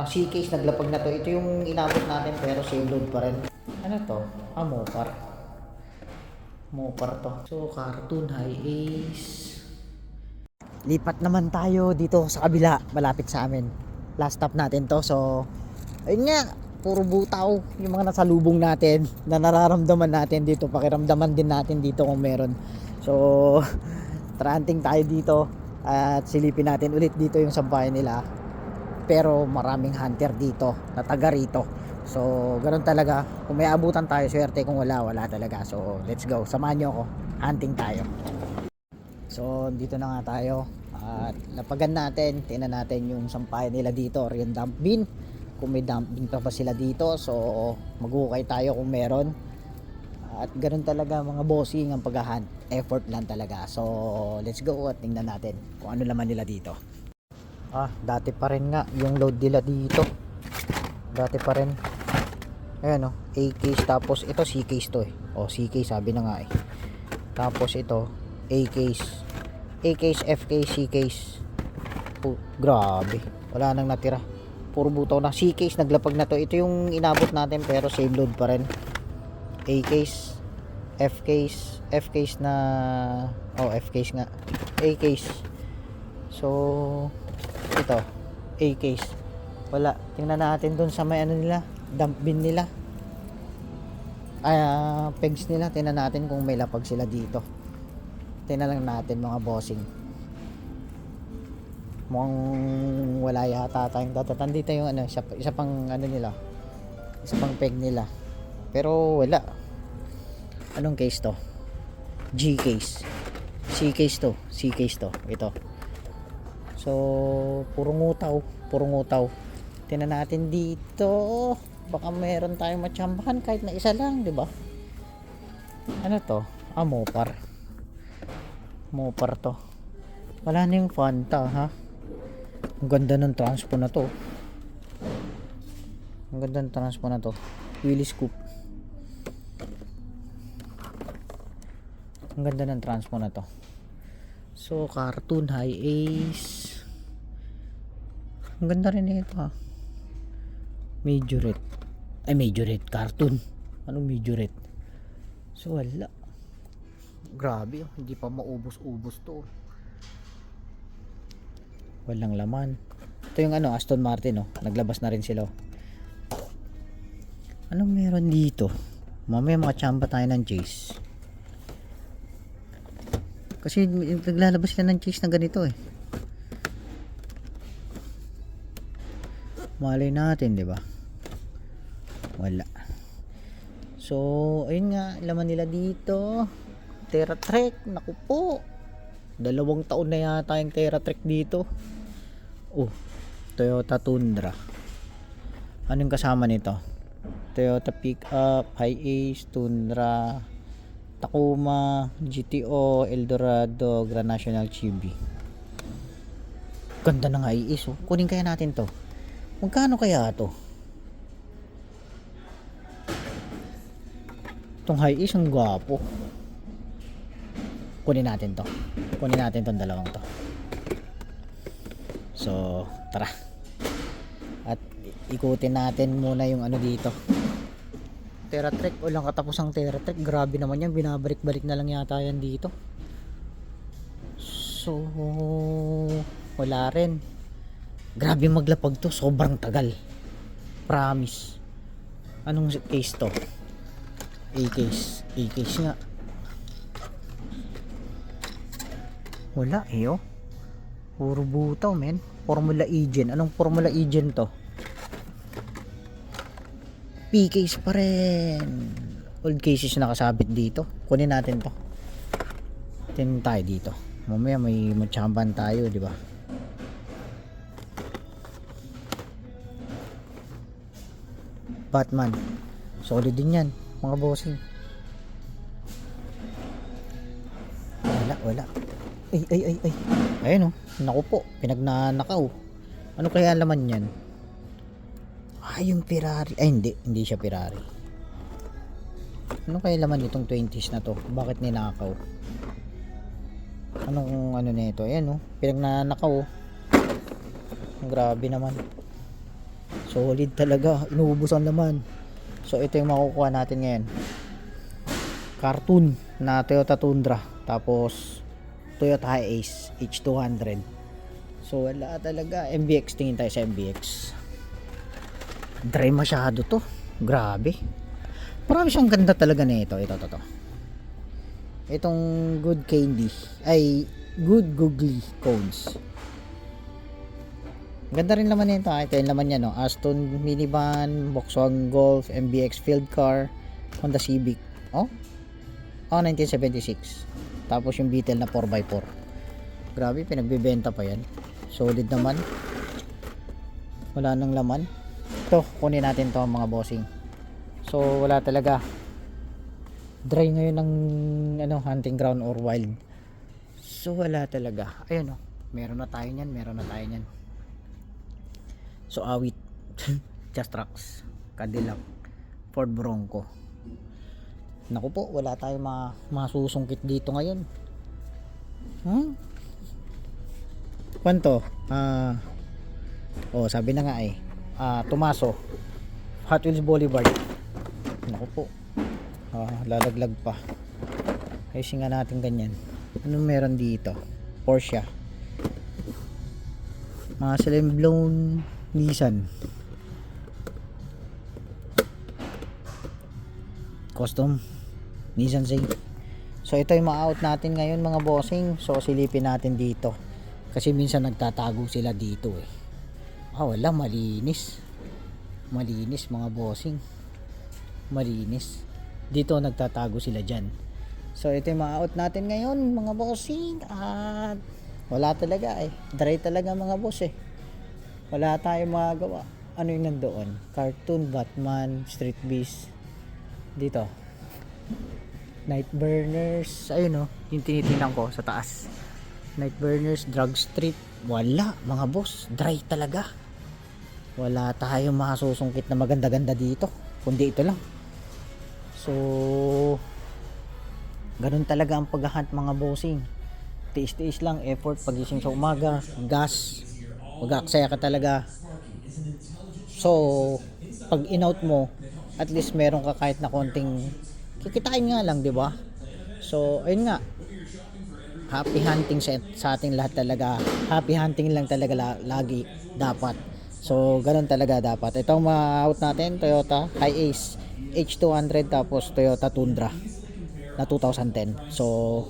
C-case naglapag na to. Ito yung inabot natin pero same load pa rin. Ano to? Mopar. Mopar to. So, cartoon, high ace. Lipat naman tayo dito sa kabila, malapit sa amin. Last stop natin to. So, ayun nga, puro butaw yung mga nasa lubong natin na nararamdaman natin dito. Pakiramdaman din natin dito kung meron. So, tranting tayo dito at silipin natin ulit dito yung sampayan nila. Pero maraming hunter dito na taga rito. So, ganun talaga. Kung may abutan tayo, swerte. Kung wala, wala talaga. So, let's go. Samahan nyo ako. Hunting tayo. So, dito na nga tayo. At lapagan natin. Tingnan natin yung sampayan nila dito. Or yung dump bin. Kung may dump bin pa sila dito. So, magukay tayo kung meron. At ganun talaga mga bossing ang pag-hunt. Effort lang talaga. So, let's go at tingnan natin kung ano laman nila dito. Dati pa rin nga yung load nila dito. Dati pa rin. Ayan A-case, tapos ito C-case to C-case sabi na nga Tapos ito A-case, A-case, F-case, C-case. Grabe, wala nang natira. Puro butaw na. C-case naglapag na to. Ito yung inabot natin pero same load pa rin. A-case, F-case, F-case na F-case nga, A-case. So ito A-case wala. Tingnan natin dun sa may nila, dump bin nila, pegs nila. Tingnan natin kung may lapag sila dito. Tingnan lang natin mga bossing. Mukhang wala yata tayong tatatan dito. Yung isa pang nila, isa pang peg nila, pero wala. Anong case to? G-case, C-case to, C-case to. Ito. So, puro ngutaw. Tingnan natin dito. Baka meron tayong matsambahan kahit na isa lang, 'di ba? Ano to? Mopar. Mopar to. Wala na yung Fanta, ha? Ang ganda ng transpo na to. Ang ganda ng transpo na to. Wheelie scoop. Ang ganda ng transpo na to. So, cartoon, high ace. Ang ganda rin ito, ha. Majorette. Majorette, cartoon. Anong majorette? So, wala. Grabe, hindi pa maubos-ubos to. Walang laman. Ito yung Aston Martin, naglabas na rin sila. Anong meron dito? Mamaya makachamba tayo ng chase. Kasi naglalabas sila ng chase na ganito Malay natin, 'di ba? Wala. So, ayun nga, laman nila dito. TerraTrek, naku po. 2 taon na yata yung TerraTrek dito. Toyota Tundra. Anong kasama nito? Toyota Pickup, High Ace, Tundra, Tacoma, GTO, Eldorado, Grand National Chibi. Ganda ng High Ace, Kunin kaya natin to. Magkano kaya to? Itong High Ace ang gwapo. Kunin natin to. Kunin natin tong dalawang to. So, tara. At ikutin natin muna yung dito. TerraTrek, walang katapusang TerraTrek. Grabe naman yan, binabalik-balik na lang yata yan dito. So, wala rin. Grabe maglapag to, sobrang tagal. Promise. Anong case to? A-case. A-case nga. Wala puro butaw, men. Formula Egen. Anong Formula Egen to? P-case pa rin. Old cases nakasabit dito. Kunin natin to. Tingnan tayo dito. Mamaya may matsamban tayo, di ba? Batman. Solid din yan, mga bossing. Wala. Ay. Ayun naku po, pinagnanakaw. Ano kaya laman yan? Yung Ferrari. Hindi siya Ferrari. Ano kaya laman nitong 20s na to? Bakit ninakaw? Anong nito? Ayan pinagnanakaw. Grabe naman. Solid talaga, inuubos ang laman. So ito yung makukuha natin ngayon. Cartoon na Toyota Tundra, tapos Toyota Hiace H200. So wala talaga. MBX, tingin tayo sa MBX. Dry masyado to, grabe. Marami siyang ganda talaga nito. Ito. Itong Good Candy ay Good Googly Cones. Ganda rin naman nito. Ito yung laman niya, no? Aston Minivan, Volkswagen Golf, MBX Field Car, Honda Civic. 1976. Tapos yung Beetle na 4x4. Grabe, pinagbebenta pa yan. Solid naman. Wala nang laman. Ito, kunin natin to mga bossing. So wala talaga. Dry ngayon ng hunting ground or wild. So wala talaga. Ayun, meron na tayo niyan. So awit. Just Trucks, Cadillac, Ford Bronco. Naku po, wala tayong masusungkit dito ngayon. Kwanto? Sabi na nga Tomaso, Hot Wheels Boulevard. Naku po, lalaglag pa. Ayusin nga natin ganyan. Anong meron dito? Porsche, mga slim blown Nissan, custom Nissan Zane. So ito yung ma-out natin ngayon mga bossing. So silipin natin dito kasi minsan nagtatago sila dito wala, malinis mga bossing, malinis dito, nagtatago sila dyan. So ito yung ma-out natin ngayon mga bossing, at wala talaga dry talaga mga boss wala tayong magagawa. Ano yung nandoon? Cartoon, Batman, Street Beast, dito Night Burners, ayun yung tinitingnan ko sa taas. Night Burners, Drug Street, wala mga boss, dry talaga. Wala tayong makasusungkit na maganda-ganda dito, kundi ito lang. So ganun talaga ang paghahunt mga bossing. Tiis-tiis lang, effort, pagising sa umaga, gas, mag-aaksaya ka talaga. So pag in-out mo, at least meron ka kahit na konting kikitain nga lang, di ba? So ayun nga, happy hunting sa ating lahat talaga. Happy hunting lang talaga lagi dapat. So ganun talaga dapat. Ito ang ma-out natin, Toyota Hiace H200, tapos Toyota Tundra na 2010. So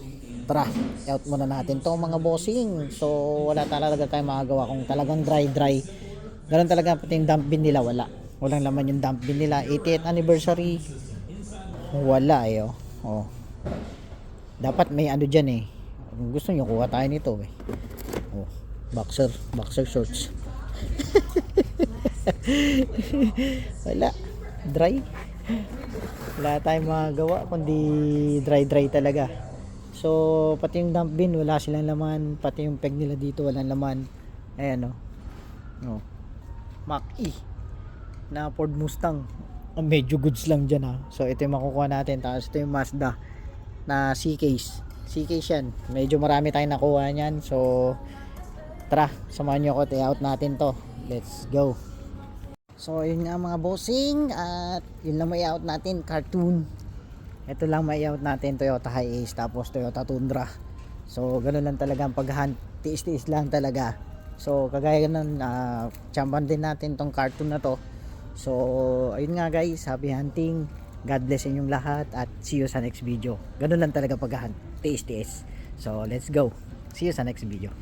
tara, out muna natin to mga bossing. So wala talaga tayong magagawa kung talagang dry. Ganun talaga, pati yung dump bin nila walang laman yung dump bin nila. 80th anniversary, wala dapat may dyan kung gusto nyo kuha tayo nito boxer shorts. Wala, dry, wala tayong magagawa kundi dry talaga. So pati yung dump bin wala silang laman, pati yung peg nila dito walang laman. Ayan Mach-E na Ford Mustang, medyo goods lang dyan So ito yung makukuha natin. Tapos ito yung Mazda na C-Case yan, medyo marami tayong nakuha nyan. So tara, samahan nyo ako, out natin to. Let's go. So yun nga mga bossing, at yun lang may out natin. Cartoon, ito lang may out natin, Toyota Hiace tapos Toyota Tundra. So ganun lang talaga ang paghunt, tiis-tiis lang talaga. So kagaya nun, champion din natin tong cartoon na to. So ayun nga guys, happy hunting, God bless inyong lahat, at see you sa next video. Ganun lang talaga paghunt, tiis-tiis. So let's go, see you sa next video.